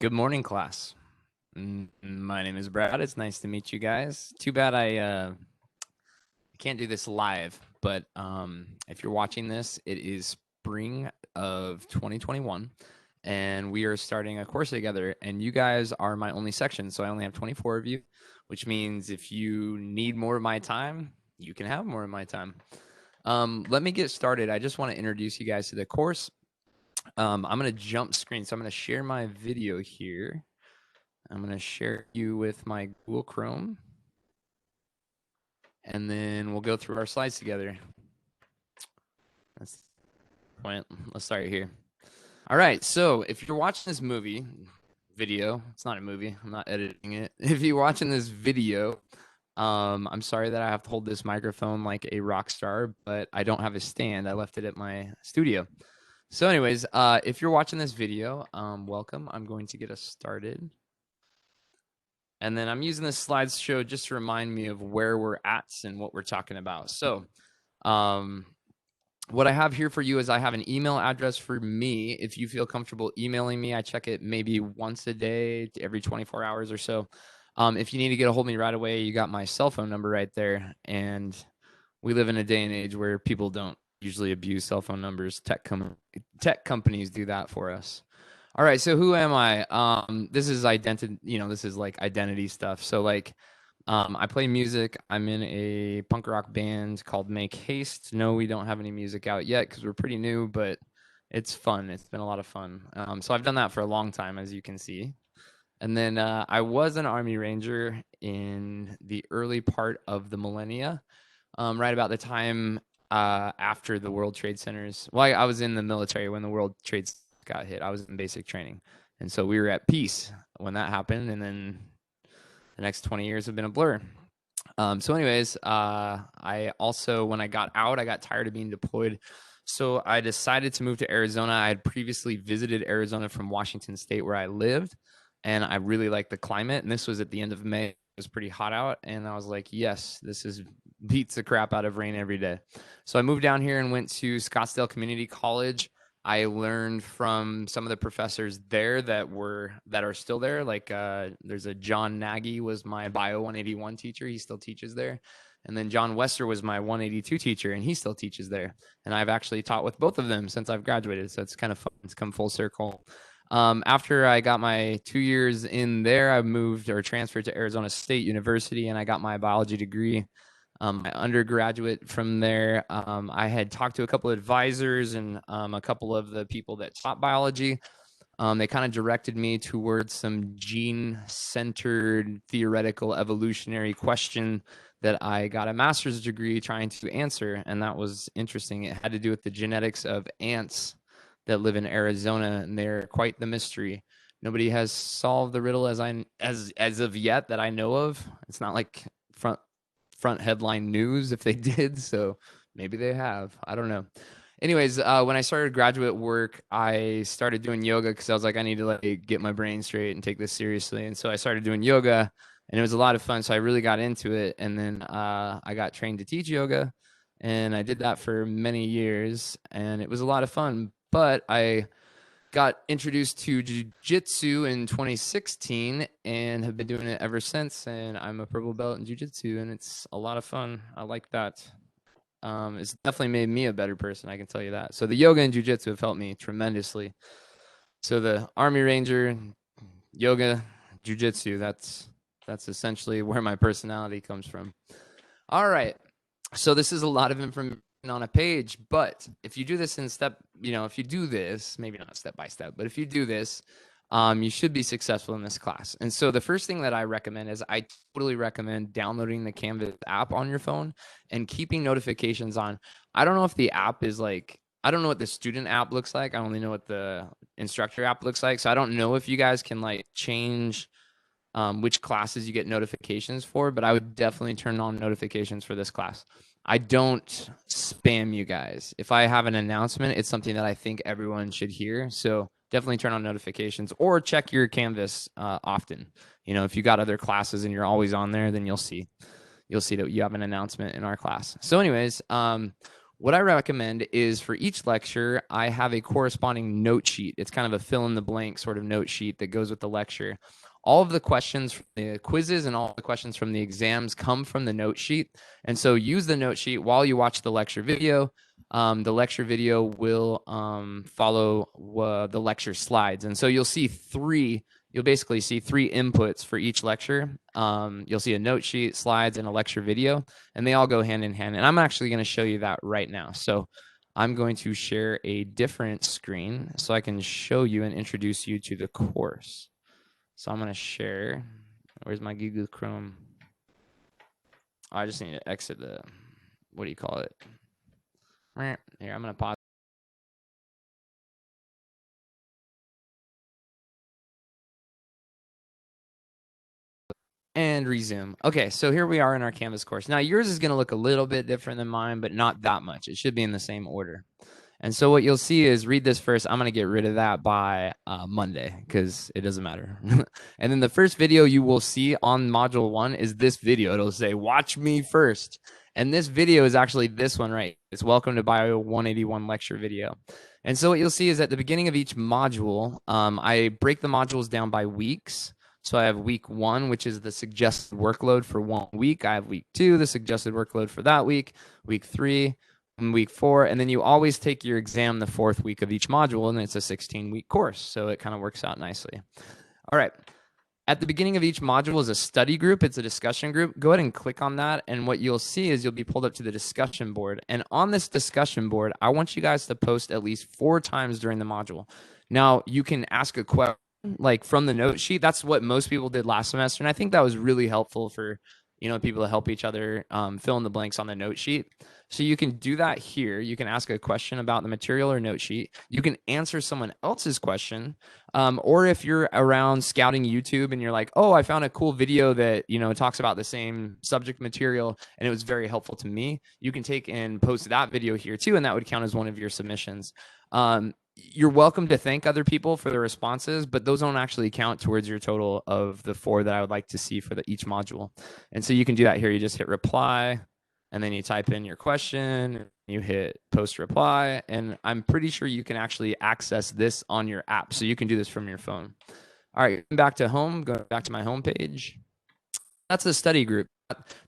Good morning, class. My name is Brad. It's nice to meet you guys. Too bad I can't do this live, but if you're watching this, it is spring of 2021, and we are starting a course together. And you guys are my only section, so I only have 24 of you, which means if you need more of my time, you can have more of my time. Let me get started. I just want to introduce you guys to the course. I'm going to jump screen, so I'm going to share my video here. I'm going to share you with my Google Chrome, and then we'll go through our slides together. That's the point. Let's start here. All right, so if you're watching this video, it's not a movie, I'm not editing it. If you're watching this video, I'm sorry that I have to hold this microphone like a rock star, but I don't have a stand. I left it at my studio. So anyways, if you're watching this video, welcome. I'm going to get us started. And then I'm using this slideshow just to remind me of where we're at and what we're talking about. So what I have here for you is I have an email address for me. If you feel comfortable emailing me, I check it maybe once a day, every 24 hours or so. If you need to get a hold of me right away, you got my cell phone number right there. And we live in a day and age where people don't usually abuse cell phone numbers. Tech companies do that for us. All right, so who am I? This is identity, this is like identity stuff. So like I play music. I'm in a punk rock band called Make Haste. No, we don't have any music out yet because we're pretty new, but it's fun. It's been a lot of fun. So I've done that for a long time, as you can see. And then I was an Army Ranger in the early part of the millennia, right about the time after the World Trade Centers. Well, I was in the military when the World Trade got hit. I was in basic training. And so we were at peace when that happened. And then the next 20 years have been a blur. So anyways, I also, when I got out, I got tired of being deployed. So I decided to move to Arizona. I had previously visited Arizona from Washington State where I lived, and I really liked the climate. And this was at the end of May. It was pretty hot out. And I was like, yes, this is beats the crap out of rain every day. So I moved down here and went to Scottsdale Community College. I learned from some of the professors there that are still there. Like there's a John Nagy was my BIO181 teacher. He still teaches there. And then John Wester was my 182 teacher, and he still teaches there. And I've actually taught with both of them since I've graduated. So it's kind of fun. It's come full circle. After I got my 2 years in there, I moved or transferred to Arizona State University, and I got my biology degree. My undergraduate from there, I had talked to a couple of advisors and a couple of the people that taught biology. They kind of directed me towards some gene-centered theoretical evolutionary question that I got a master's degree trying to answer, and that was interesting. It had to do with the genetics of ants that live in Arizona, and they're quite the mystery. Nobody has solved the riddle as of yet that I know of. It's not like front headline news if they did, so maybe they have. I don't know. Anyways, when I started graduate work, I started doing yoga because I was like, I need to like get my brain straight and take this seriously. And so I started doing yoga, and it was a lot of fun. So I really got into it, and then I got trained to teach yoga, and I did that for many years, and it was a lot of fun. But I got introduced to jiu-jitsu in 2016 and have been doing it ever since. And I'm a purple belt in jiu-jitsu, and it's a lot of fun. I like that. It's definitely made me a better person, I can tell you that. So the yoga and jiu-jitsu have helped me tremendously. So the Army Ranger, yoga, jiu-jitsu, that's essentially where my personality comes from. All right. So this is a lot of information on a page, but if you do this if you do this, maybe not step by step, but if you do this, you should be successful in this class. And so the first thing that I recommend is I totally recommend downloading the Canvas app on your phone and keeping notifications on. I don't know if the app is like, I don't know what the student app looks like. I only know what the instructor app looks like. So I don't know if you guys can like change which classes you get notifications for, but I would definitely turn on notifications for this class. I don't spam you guys. If I have an announcement, it's something that I think everyone should hear. So definitely turn on notifications or check your Canvas often. If you got other classes and you're always on there, then you'll see that you have an announcement in our class. So anyways, what I recommend is for each lecture, I have a corresponding note sheet. It's kind of a fill in the blank sort of note sheet that goes with the lecture. All of the questions from the quizzes and all the questions from the exams come from the note sheet. And so use the note sheet while you watch the lecture video. The lecture video will follow the lecture slides. And so you'll basically see three inputs for each lecture. You'll see a note sheet, slides, and a lecture video, and they all go hand in hand. And I'm actually going to show you that right now. So I'm going to share a different screen so I can show you and introduce you to the course. So I'm going to share. Where's my Google Chrome? Oh, I just need to exit the, what do you call it? Here, I'm going to pause. And resume. Okay, so here we are in our Canvas course. Now yours is going to look a little bit different than mine, but not that much. It should be in the same order. And so what you'll see is read this first. I'm going to get rid of that by Monday because it doesn't matter. And then the first video you will see on module 1 is this video. It'll say, watch me first. And this video is actually this one, right? It's welcome to BIO181 lecture video. And so what you'll see is at the beginning of each module, I break the modules down by weeks. So I have week 1, which is the suggested workload for 1 week. I have week 2, the suggested workload for that week, week 3, and week 4. And then you always take your exam the 4th week of each module, and it's a 16-week course. So it kind of works out nicely. All right. At the beginning of each module is a study group. It's a discussion group. Go ahead and click on that. And what you'll see is you'll be pulled up to the discussion board. And on this discussion board, I want you guys to post at least 4 times during the module. Now, you can ask a question like from the note sheet. That's what most people did last semester. And I think that was really helpful for, people to help each other fill in the blanks on the note sheet. So you can do that here. You can ask a question about the material or note sheet. You can answer someone else's question. Or if you're around scouting YouTube and you're like, oh, I found a cool video that, talks about the same subject material and it was very helpful to me, you can take and post that video here too. And that would count as one of your submissions. You're welcome to thank other people for their responses, but those don't actually count towards your total of the 4 that I would like to see for each module. And so you can do that here. You just hit reply, and then you type in your question, you hit post reply, and I'm pretty sure you can actually access this on your app. So you can do this from your phone. All right, back to home, go back to my home page. That's the study group.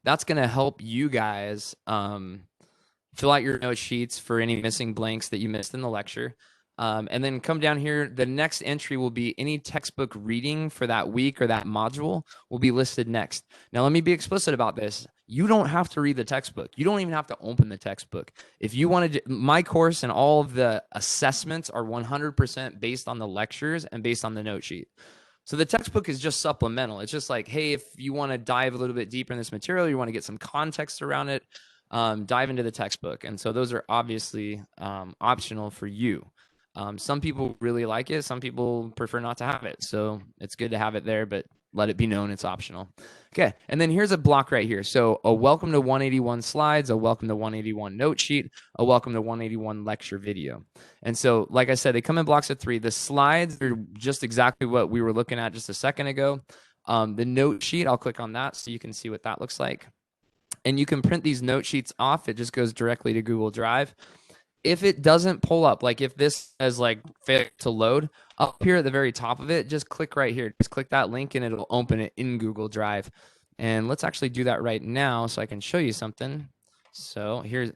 That's going to help you guys fill out your note sheets for any missing blanks that you missed in the lecture. And then come down here. The next entry will be any textbook reading for that week or that module will be listed next. Now, let me be explicit about this. You don't have to read the textbook. You don't even have to open the textbook. If you wanted to, my course and all of the assessments are 100% based on the lectures and based on the note sheet. So the textbook is just supplemental. It's just like, hey, if you want to dive a little bit deeper in this material, you want to get some context around it, dive into the textbook. And so those are obviously optional for you. Some people really like it. Some people prefer not to have it. So it's good to have it there, but let it be known it's optional. Okay, and then here's a block right here. So a welcome to 181 slides, a welcome to 181 note sheet, a welcome to 181 lecture video. And so, like I said, they come in blocks of 3. The slides are just exactly what we were looking at just a second ago. The note sheet, I'll click on that so you can see what that looks like. And you can print these note sheets off. It just goes directly to Google Drive. If it doesn't pull up, like if this has like failed to load, up here at the very top of it, just click right here. Just click that link and it'll open it in Google Drive. And let's actually do that right now so I can show you something. So here's,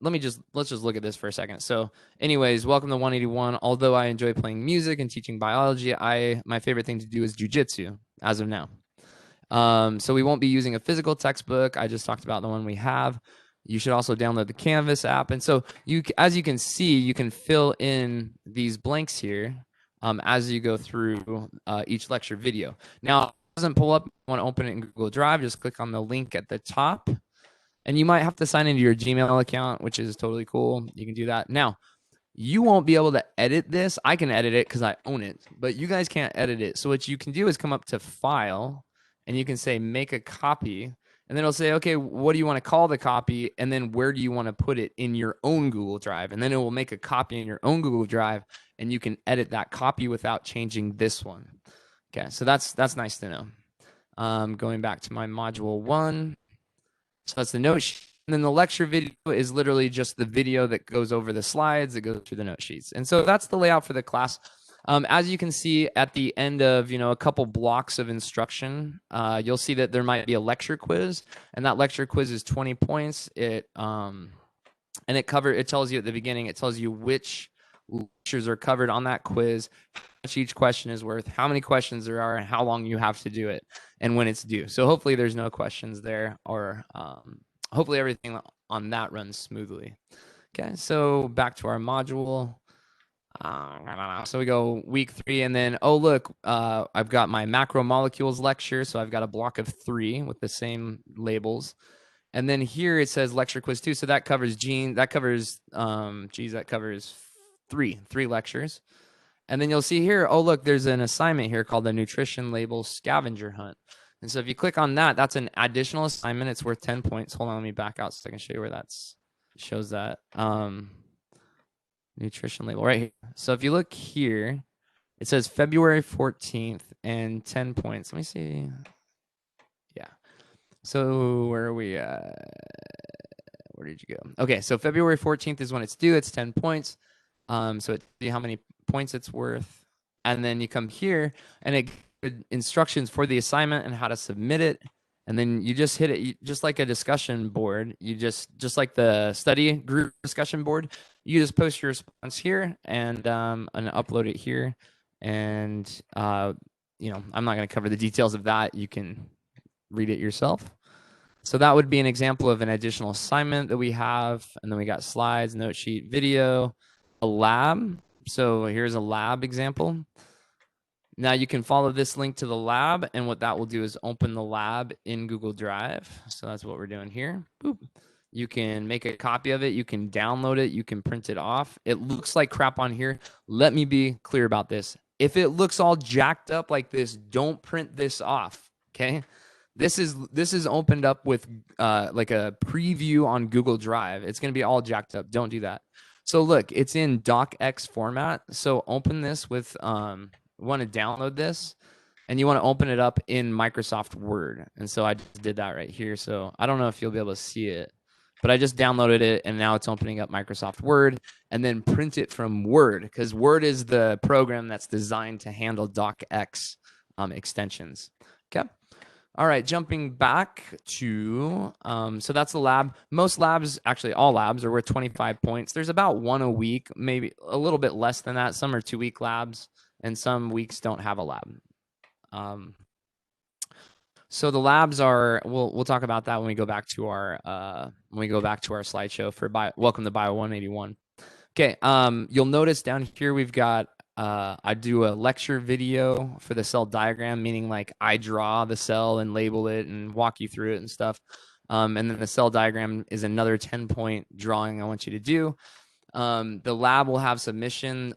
let's just look at this for a second. So anyways, welcome to 181. Although I enjoy playing music and teaching biology, my favorite thing to do is jujitsu as of now. So we won't be using a physical textbook. I just talked about the one we have. You should also download the Canvas app. And so as you can see, you can fill in these blanks here as you go through each lecture video. Now, if it doesn't pull up, you want to open it in Google Drive, just click on the link at the top. And you might have to sign into your Gmail account, which is totally cool. You can do that. Now, you won't be able to edit this. I can edit it because I own it, but you guys can't edit it. So what you can do is come up to File, and you can say Make a Copy. And then it'll say, okay, what do you want to call the copy? And then where do you want to put it in your own Google Drive? And then it will make a copy in your own Google Drive, and you can edit that copy without changing this one. Okay, so that's nice to know. Going back to my module 1. So that's the note sheet. And then the lecture video is literally just the video that goes over the slides, that goes through the note sheets. And so that's the layout for the class. As you can see at the end of a couple blocks of instruction, you'll see that there might be a lecture quiz, and that lecture quiz is 20 points. It tells you at the beginning, it tells you which lectures are covered on that quiz, how much each question is worth, how many questions there are, and how long you have to do it, and when it's due. So hopefully there's no questions there, or hopefully everything on that runs smoothly. Okay, so back to our module. So we go week 3, and then, oh, look, I've got my macromolecules lecture. So I've got a block of 3 with the same labels. And then here it says lecture quiz 2. So that covers that covers 3 lectures. And then you'll see here, oh, look, there's an assignment here called the nutrition label scavenger hunt. And so if you click on that, that's an additional assignment. It's worth 10 points. Hold on, let me back out so I can show you where shows that. Nutrition label right here. So if you look here, it says February 14th and 10 points. Let me see. Yeah. So where are we at? Where did you go? Okay, so February 14th is when it's due. It's 10 points. So see how many points it's worth. And then you come here and it gives instructions for the assignment and how to submit it. And then you just hit it, just like a discussion board. You just like the study group discussion board. You just post your response here and upload it here. And I'm not going to cover the details of that. You can read it yourself. So that would be an example of an additional assignment that we have. And then we got slides, note sheet, video, a lab. So here's a lab example. Now you can follow this link to the lab, and what that will do is open the lab in Google Drive. So that's what we're doing here. Boop. You can make a copy of it. You can download it. You can print it off. It looks like crap on here. Let me be clear about this. If it looks all jacked up like this, don't print this off, okay? This is opened up with like a preview on Google Drive. It's going to be all jacked up. Don't do that. So look, it's in docx format. So open this with want to download this, and you want to open it up in Microsoft Word. And so I just did that right here. So I don't know if you'll be able to see it, but I just downloaded it, and now it's opening up Microsoft Word. And then print it from Word, because Word is the program that's designed to handle docx extensions. Okay. All right, jumping back to, so that's the lab. Most labs, actually all labs, are worth 25 points. There's about 1 a week, maybe a little bit less than that. Some are 2-week labs, and some weeks don't have a lab. So the labs are, we'll talk about that when we go back to our slideshow for welcome to BIO181. Okay, you'll notice down here we've got I do a lecture video for the cell diagram, meaning like I draw the cell and label it and walk you through it and stuff. And then the cell diagram is another 10-point drawing I want you to do. The lab will have submission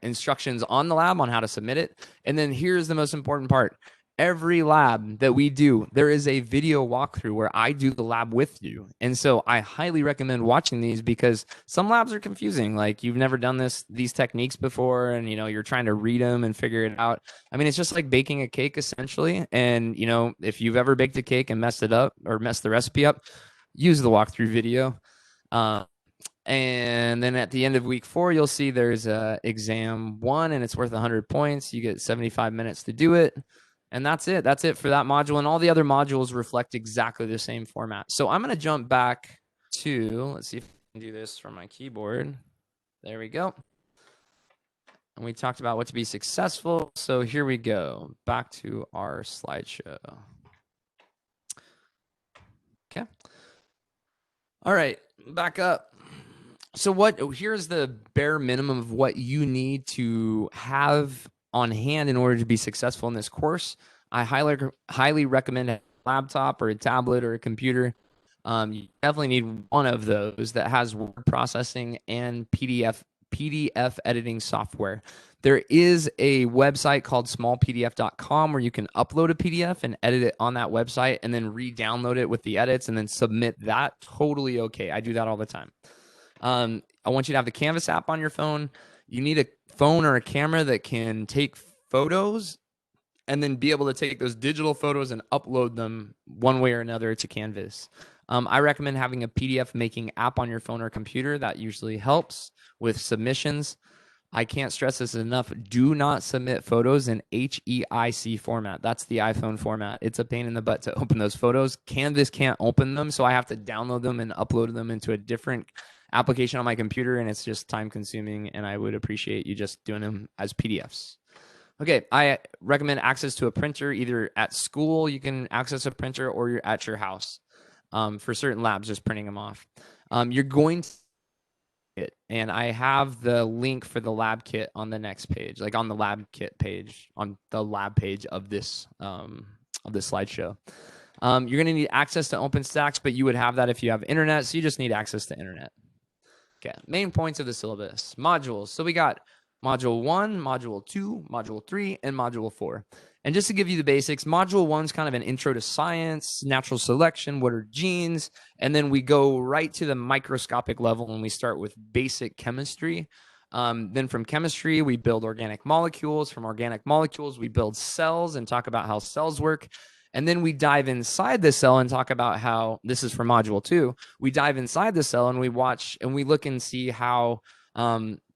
instructions on the lab on how to submit it. And then here's the most important part. Every lab that we do, there is a video walkthrough where I do the lab with you. And so I highly recommend watching these, because some labs are confusing. Like, you've never done these techniques before, and you're trying to read them and figure it out. I mean, it's just like baking a cake essentially. And if you've ever baked a cake and messed it up or messed the recipe up, use the walkthrough video. And then at the end of week 4, you'll see there's exam 1, and it's worth 100 points. You get 75 minutes to do it. And that's it. That's it for that module. And all the other modules reflect exactly the same format. So I'm going to jump back to, let's see if I can do this from my keyboard. There we go. And we talked about what to be successful. So here we go. Back to our slideshow. Okay. All right. Back up. So here's the bare minimum of what you need to have on hand in order to be successful in this course. I highly recommend a laptop or a tablet or a computer. You definitely need one of those that has word processing and PDF editing software. There is a website called smallpdf.com where you can upload a PDF and edit it on that website, and then re-download it with the edits and then submit that. Totally okay. I do that all the time. I want you to have the Canvas app on your phone. You need a phone or a camera that can take photos and then be able to take those digital photos and upload them one way or another to Canvas. I recommend having a PDF making app on your phone or computer. That usually helps with submissions. I can't stress this enough. Do not submit photos in HEIC format. That's the iPhone format. It's a pain in the butt to open those photos. Canvas can't open them, so I have to download them and upload them into a different application on my computer, and it's just time consuming, and I would appreciate you just doing them as PDFs. Okay, I recommend access to a printer. Either at school, you can access a printer, or you're at your house. For certain labs, just printing them off. You're going to it, and I have the link for the lab kit on the next page, like on the lab kit page, on the lab page of this slideshow. You're going to need access to OpenStax, but you would have that if you have internet, so you just need access to internet. Okay, main points of the syllabus. Modules. So we got Module 1, Module 2, Module 3, and Module 4. And just to give you the basics, Module 1 is kind of an intro to science, natural selection, what are genes, and then we go right to the microscopic level and we start with basic chemistry. Then from chemistry, we build organic molecules. From organic molecules, we build cells and talk about how cells work. And then we dive inside the cell and talk about how, this is for Module 2, we dive inside the cell and we watch and we look and see how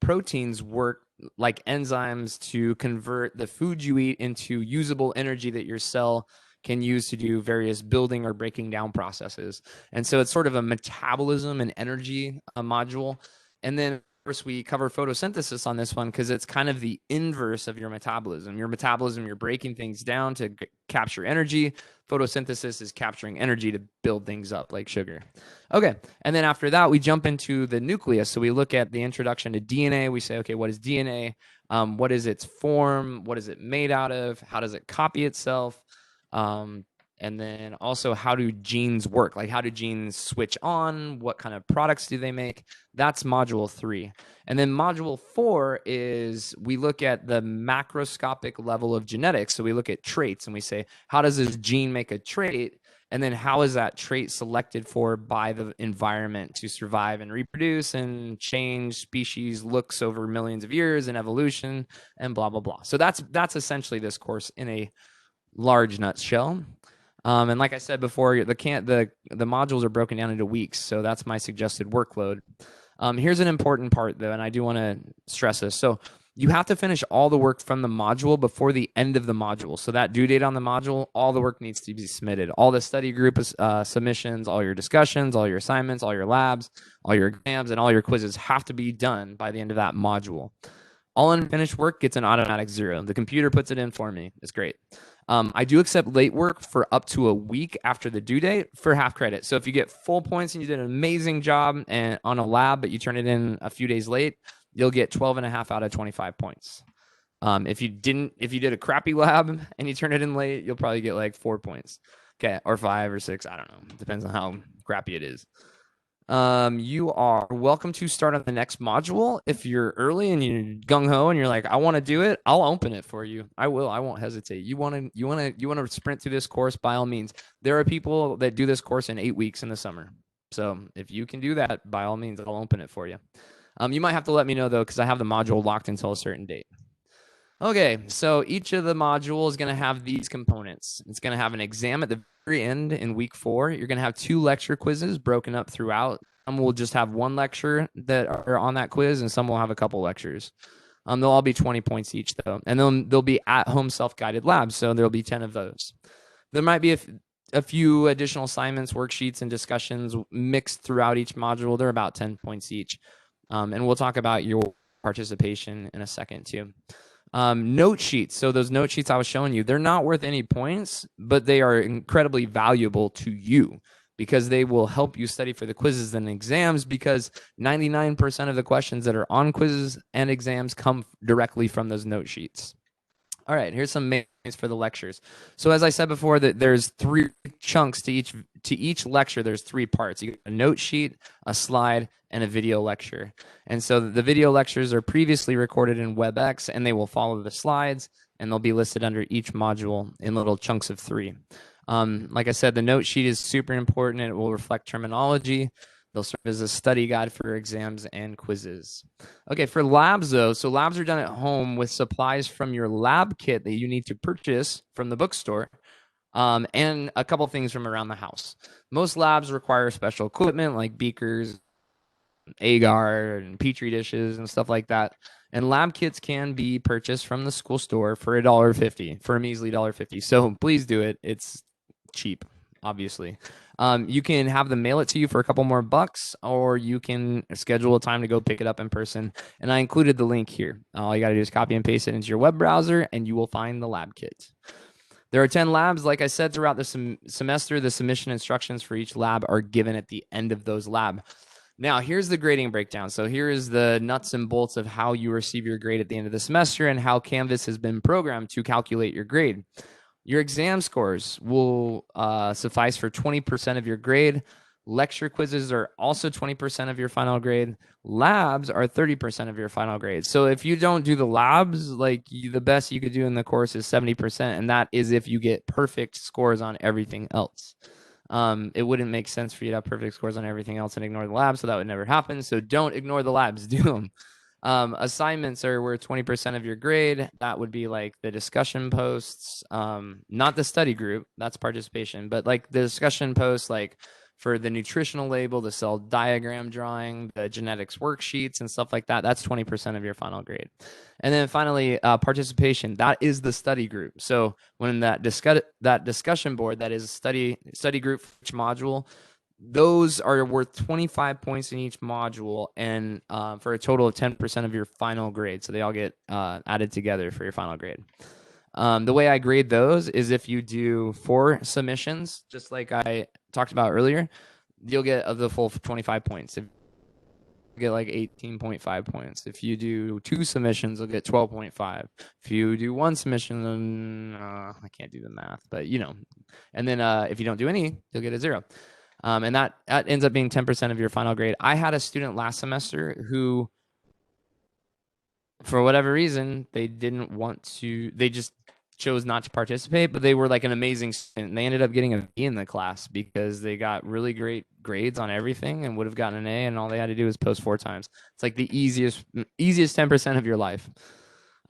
proteins work like enzymes to convert the food you eat into usable energy that your cell can use to do various building or breaking down processes. And so it's sort of a metabolism and energy module. And then of course we cover photosynthesis on this one because it's kind of the inverse of your metabolism. Your metabolism, you're breaking things down to capture energy. Photosynthesis is capturing energy to build things up like sugar. Okay, and then after that, we jump into the nucleus. So we look at the introduction to DNA. We say, okay, what is DNA? What is its form? What is it made out of? How does it copy itself? And then also, how do genes work? Like, how do genes switch on? What kind of products do they make? That's Module 3. And then Module 4 is we look at the macroscopic level of genetics. So we look at traits and we say, how does this gene make a trait? And then how is that trait selected for by the environment to survive and reproduce and change species looks over millions of years and evolution and blah, blah, blah. So that's essentially this course in a large nutshell. And like I said before, the modules are broken down into weeks, so that's my suggested workload. Here's an important part, though, and I do want to stress this. So you have to finish all the work from the module before the end of the module. So that due date on the module, all the work needs to be submitted. All the study group submissions, all your discussions, all your assignments, all your labs, all your exams, and all your quizzes have to be done by the end of that module. All unfinished work gets an automatic 0. The computer puts it in for me. It's great. I do accept late work for up to a week after the due date for half credit. So if you get full points and you did an amazing job and on a lab, but you turn it in a few days late, you'll get 12.5 out of 25 points. If you did a crappy lab and you turn it in late, you'll probably get like 4 points. Okay, or 5 or 6. I don't know. Depends on how crappy it is. You are welcome to start on the next module. If you're early and you're gung-ho and you're like, I want to do it, I'll open it for you. I will. I won't hesitate. You want to sprint through this course, by all means. There are people that do this course in 8 weeks in the summer. So if you can do that, by all means, I'll open it for you. You might have to let me know, though, because I have the module locked until a certain date. Okay, so each of the modules is going to have these components. It's going to have an exam at the very end in week 4. You're going to have 2 lecture quizzes broken up throughout. Some will just have 1 lecture that are on that quiz, and some will have a couple lectures. They'll all be 20 points each, though. And then they'll be at-home self-guided labs, so there'll be 10 of those. There might be a few additional assignments, worksheets, and discussions mixed throughout each module. They're about 10 points each. And we'll talk about your participation in a second, too. Note sheets. So those note sheets I was showing you, they're not worth any points, but they are incredibly valuable to you because they will help you study for the quizzes and exams, because 99% of the questions that are on quizzes and exams come directly from those note sheets. All right, here's some main points for the lectures. So as I said before, that there's 3 chunks to each lecture. There's 3 parts. You get a note sheet, a slide, and a video lecture. And so the video lectures are previously recorded in WebEx, and they will follow the slides, and they'll be listed under each module in little chunks of 3. Like I said, the note sheet is super important. It will reflect terminology. They'll serve as a study guide for exams and quizzes. Okay, for labs, though, so labs are done at home with supplies from your lab kit that you need to purchase from the bookstore, and a couple things from around the house. Most labs require special equipment like beakers, agar, and petri dishes and stuff like that. And lab kits can be purchased from the school store for $1.50, for a measly $1.50. So please do it. It's cheap, obviously. You can have them mail it to you for a couple more bucks, or you can schedule a time to go pick it up in person. And I included the link here. All you got to do is copy and paste it into your web browser, and you will find the lab kit. There are 10 labs. Like I said, throughout the semester, the submission instructions for each lab are given at the end of those labs. Now, here's the grading breakdown. So here is the nuts and bolts of how you receive your grade at the end of the semester and how Canvas has been programmed to calculate your grade. Your exam scores will suffice for 20% of your grade. Lecture quizzes are also 20% of your final grade. Labs are 30% of your final grade. So if you don't do the labs, like the best you could do in the course is 70%, and that is if you get perfect scores on everything else. It wouldn't make sense for you to have perfect scores on everything else and ignore the labs, so that would never happen. So don't ignore the labs, do them. Assignments are worth 20% of your grade. That would be like the discussion posts, not the study group, that's participation, but like the discussion posts, like for the nutritional label, the cell diagram drawing, the genetics worksheets and stuff like that. That's 20% of your final grade. And then finally, participation. That is the study group. So when that discussion board, that is study group for each module, those are worth 25 points in each module, and for a total of 10% of your final grade. So they all get added together for your final grade. The way I grade those is if you do 4 submissions, just like I talked about earlier, you'll get the full 25 points. If you get like 18.5 points. If you do 2 submissions, you'll get 12.5. If you do 1 submission, then I can't do the math, but you know. And then if you don't do any, you'll get a 0. And that ends up being 10% of your final grade. I had a student last semester who, for whatever reason, they just chose not to participate, but they were like an amazing student. They ended up getting a B in the class because they got really great grades on everything and would have gotten an A, and all they had to do was post 4 times. It's like the easiest 10% of your life.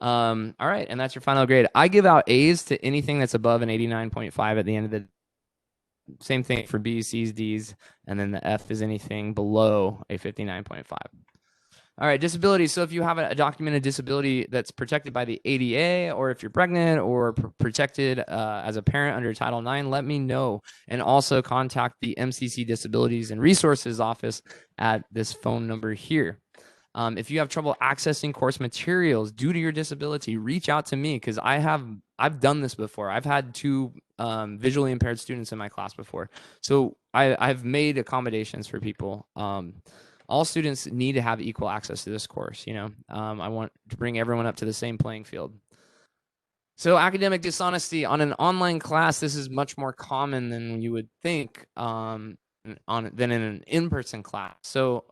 All right, and that's your final grade. I give out A's to anything that's above an 89.5 at the end of the same thing for B's, C's, D's, and then the F is anything below a 59.5. All right, disability. So if you have a documented disability that's protected by the ADA, or if you're pregnant or protected as a parent under Title IX, let me know. And also contact the MCC Disabilities and Resources Office at this phone number here. If you have trouble accessing course materials due to your disability, reach out to me, because I've done this before. I've had 2 visually impaired students in my class before. So I've made accommodations for people. All students need to have equal access to this course. You know, I want to bring everyone up to the same playing field. So academic dishonesty on an online class, this is much more common than you would think than in an in-person class. So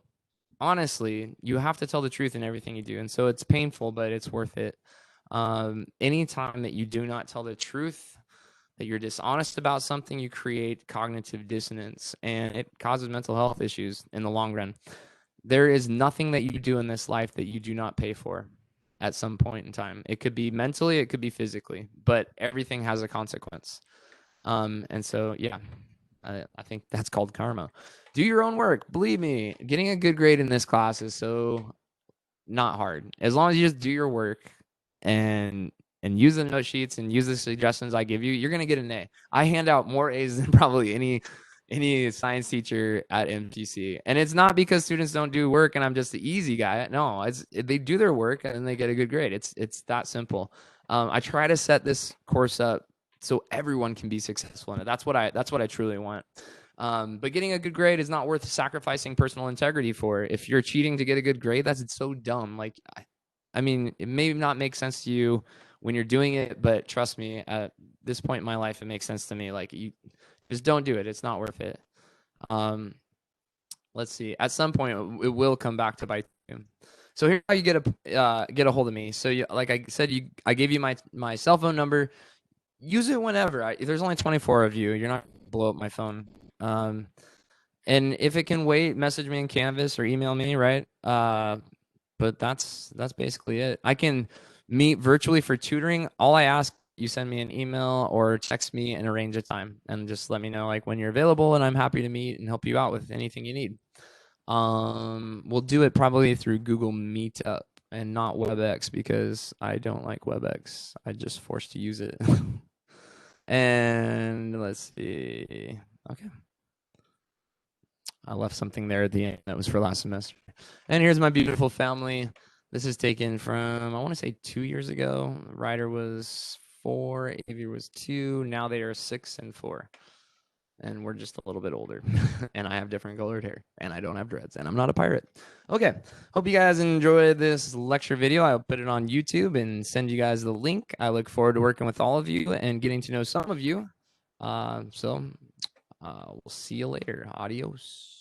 honestly, you have to tell the truth in everything you do. And so it's painful, but it's worth it. Anytime that you do not tell the truth, that you're dishonest about something, you create cognitive dissonance, and it causes mental health issues in the long run. There is nothing that you do in this life that you do not pay for at some point in time. It could be mentally, it could be physically, but everything has a consequence. And so, yeah, I think that's called karma. Do your own work. Believe me, getting a good grade in this class is so not hard. As long as you just do your work and use the note sheets and use the suggestions I give you, you're gonna get an A. I hand out more A's than probably any science teacher at MTC. And it's not because students don't do work and I'm just the easy guy. No, they do their work and they get a good grade. It's that simple. I try to set this course up so everyone can be successful in it. That's what I truly want. But getting a good grade is not worth sacrificing personal integrity for. If you're cheating to get a good grade, that's so dumb. Like, I mean, it may not make sense to you when you're doing it, but trust me, at this point in my life, it makes sense to me. Like, you just don't do it. It's not worth it. Let's see. At some point, it will come back to bite you. So here's how you get a hold of me. So like I said, I gave you my cell phone number. Use it whenever. There's only 24 of you. You're not gonna blow up my phone. And if it can wait, message me in Canvas or email me, right? But that's basically it. I can meet virtually for tutoring. All I ask you send me an email or text me and arrange a time, and just let me know like when you're available, and I'm happy to meet and help you out with anything you need. We'll do it probably through Google Meetup and not WebEx, because I don't like WebEx. I just forced to use it. And let's see. Okay. I left something there at the end that was for last semester. And here's my beautiful family. This is taken from, I want to say 2 years ago. Ryder was 4, Avery was 2. Now they are 6 and 4. And we're just a little bit older. And I have different colored hair. And I don't have dreads. And I'm not a pirate. Okay. Hope you guys enjoyed this lecture video. I'll put it on YouTube and send you guys the link. I look forward to working with all of you and getting to know some of you. We'll see you later. Adios.